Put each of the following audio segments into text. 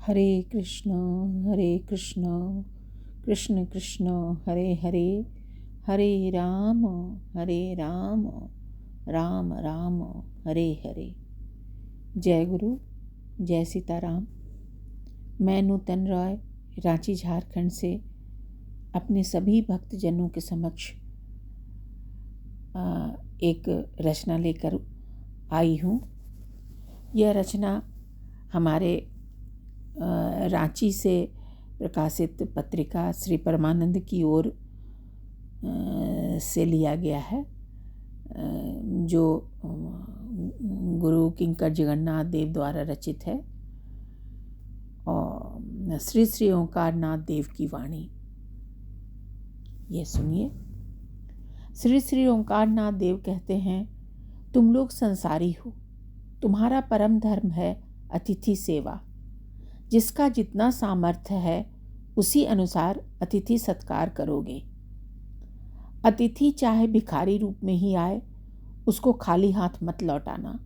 हरे कृष्ण कृष्ण कृष्ण हरे हरे, हरे राम राम राम हरे हरे। जय गुरु, जय सीताराम। मैं नूतन रॉय रांची झारखंड से अपने सभी भक्तजनों के समक्ष एक रचना लेकर आई हूँ। यह रचना हमारे रांची से प्रकाशित पत्रिका श्री परमानंद की ओर से लिया गया है, जो गुरु किंकर जगन्नाथ देव द्वारा रचित है। और श्री श्री ओंकार नाथ देव की वाणी ये सुनिए। श्री श्री ओंकार नाथ देव कहते हैं, तुम लोग संसारी हो, तुम्हारा परम धर्म है अतिथि सेवा। जिसका जितना सामर्थ्य है उसी अनुसार अतिथि सत्कार करोगे। अतिथि चाहे भिखारी रूप में ही आए, उसको खाली हाथ मत लौटाना।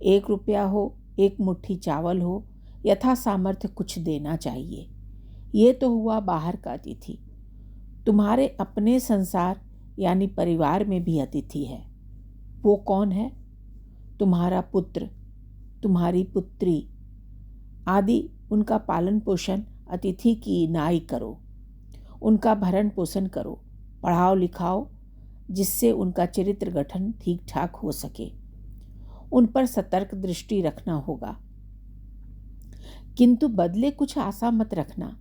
1 रुपया हो, 1 मुट्ठी चावल हो, यथा सामर्थ्य कुछ देना चाहिए। ये तो हुआ बाहर का अतिथि। तुम्हारे अपने संसार यानी परिवार में भी अतिथि है। वो कौन है? तुम्हारा पुत्र, तुम्हारी पुत्री आदि। उनका पालन पोषण अतिथि की नाई करो, उनका भरण पोषण करो, पढ़ाओ लिखाओ, जिससे उनका चरित्र गठन ठीक ठाक हो सके। उन पर सतर्क दृष्टि रखना होगा, किंतु बदले कुछ आशा मत रखना।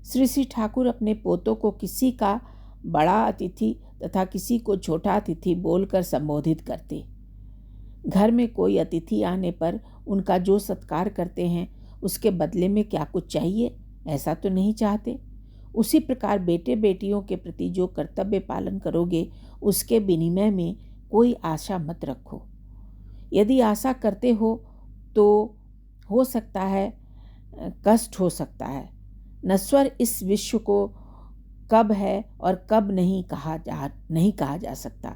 श्री श्री ठाकुर अपने पोतों को किसी का बड़ा अतिथि तथा किसी को छोटा अतिथि बोलकर संबोधित करते। घर में कोई अतिथि आने पर उनका जो सत्कार करते हैं उसके बदले में क्या कुछ चाहिए, ऐसा तो नहीं चाहते। उसी प्रकार बेटे बेटियों के प्रति जो कर्तव्य पालन करोगे उसके विनिमय में कोई आशा मत रखो। यदि आशा करते हो तो हो सकता है कष्ट हो सकता है। नश्वर इस विश्व को कब है और कब नहीं कहा जा सकता।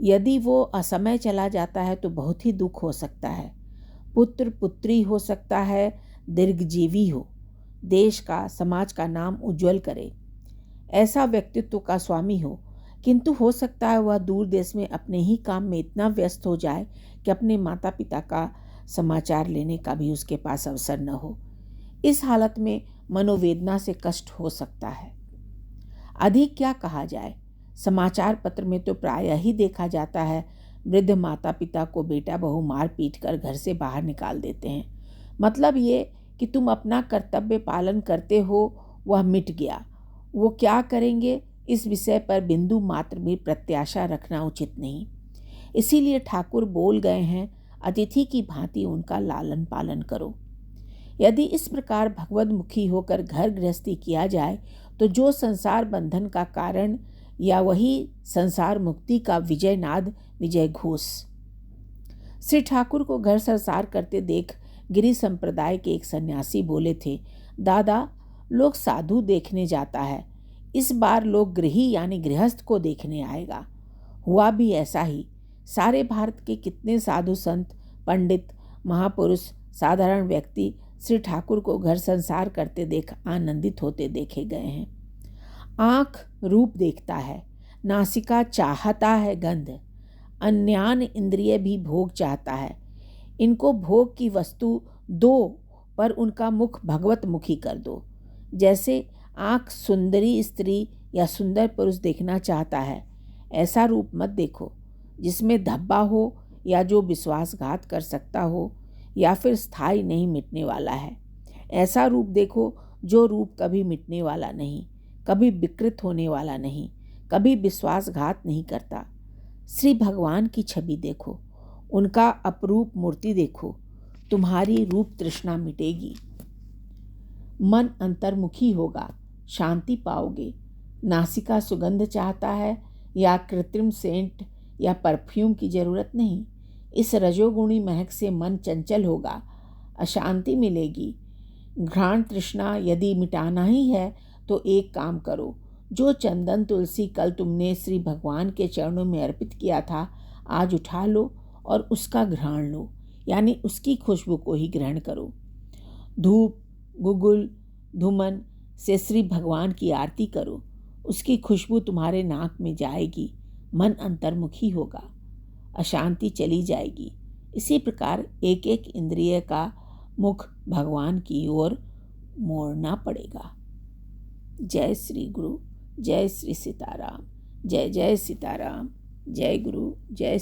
यदि वो असमय चला जाता है तो बहुत ही दुख हो सकता है। पुत्र पुत्री हो सकता है दीर्घजीवी हो, देश का समाज का नाम उज्जवल करे, ऐसा व्यक्तित्व का स्वामी हो, किंतु हो सकता है वह दूर देश में अपने ही काम में इतना व्यस्त हो जाए कि अपने माता पिता का समाचार लेने का भी उसके पास अवसर न हो। इस हालत में मनोवेदना से कष्ट हो सकता है। अधिक क्या कहा जाए, समाचार पत्र में तो प्रायः ही देखा जाता है वृद्ध माता पिता को बेटा बहू मार पीट कर घर से बाहर निकाल देते हैं। मतलब ये कि तुम अपना कर्तव्य पालन करते हो, वह मिट गया। वो क्या करेंगे इस विषय पर बिंदु मात्र भी प्रत्याशा रखना उचित नहीं। इसीलिए ठाकुर बोल गए हैं, अतिथि की भांति उनका लालन पालन करो। यदि इस प्रकार भगवदमुखी होकर घर गृहस्थी किया जाए तो जो संसार बंधन का कारण या वही संसार मुक्ति का विजयनाद विजय घोष। श्री ठाकुर को घर संसार करते देख गिरि संप्रदाय के एक सन्यासी बोले थे, दादा लोग साधु देखने जाता है, इस बार लोग गृही यानी गृहस्थ को देखने आएगा। हुआ भी ऐसा ही। सारे भारत के कितने साधु संत पंडित महापुरुष साधारण व्यक्ति श्री ठाकुर को घर संसार करते देख आनंदित होते देखे गए हैं। आँख रूप देखता है, नासिका चाहता है गंध, अन्यान इंद्रिय भी भोग चाहता है। इनको भोग की वस्तु दो पर उनका मुख भगवत मुखी कर दो। जैसे आँख सुंदरी स्त्री या सुंदर पुरुष देखना चाहता है, ऐसा रूप मत देखो जिसमें धब्बा हो या जो विश्वासघात कर सकता हो या फिर स्थायी नहीं मिटने वाला है। ऐसा रूप देखो जो रूप कभी मिटने वाला नहीं, कभी विकृत होने वाला नहीं, कभी विश्वासघात नहीं करता। श्री भगवान की छवि देखो, उनका अपरूप मूर्ति देखो, तुम्हारी रूप तृष्णा मिटेगी। मन अंतर्मुखी होगा, शांति पाओगे। नासिका सुगंध चाहता है या कृत्रिम सेंट या परफ्यूम की जरूरत नहीं। इस रजोगुणी महक से मन चंचल होगा, अशांति मिलेगी। घ्राण तृष्णा यदि मिटाना ही है तो एक काम करो, जो चंदन तुलसी कल तुमने श्री भगवान के चरणों में अर्पित किया था, आज उठा लो और उसका घ्राण लो, यानी उसकी खुशबू को ही ग्रहण करो। धूप, गुगुल, धूमन से श्री भगवान की आरती करो। उसकी खुशबू तुम्हारे नाक में जाएगी, मन अंतर्मुखी होगा, अशांति चली जाएगी। इसी प्रकार एक एक इंद्रिय का मुख भगवान की ओर मोड़ना पड़ेगा। जय श्री गुरु, जय श्री सीताराम, जय जय सीताराम, जय गुरु, जय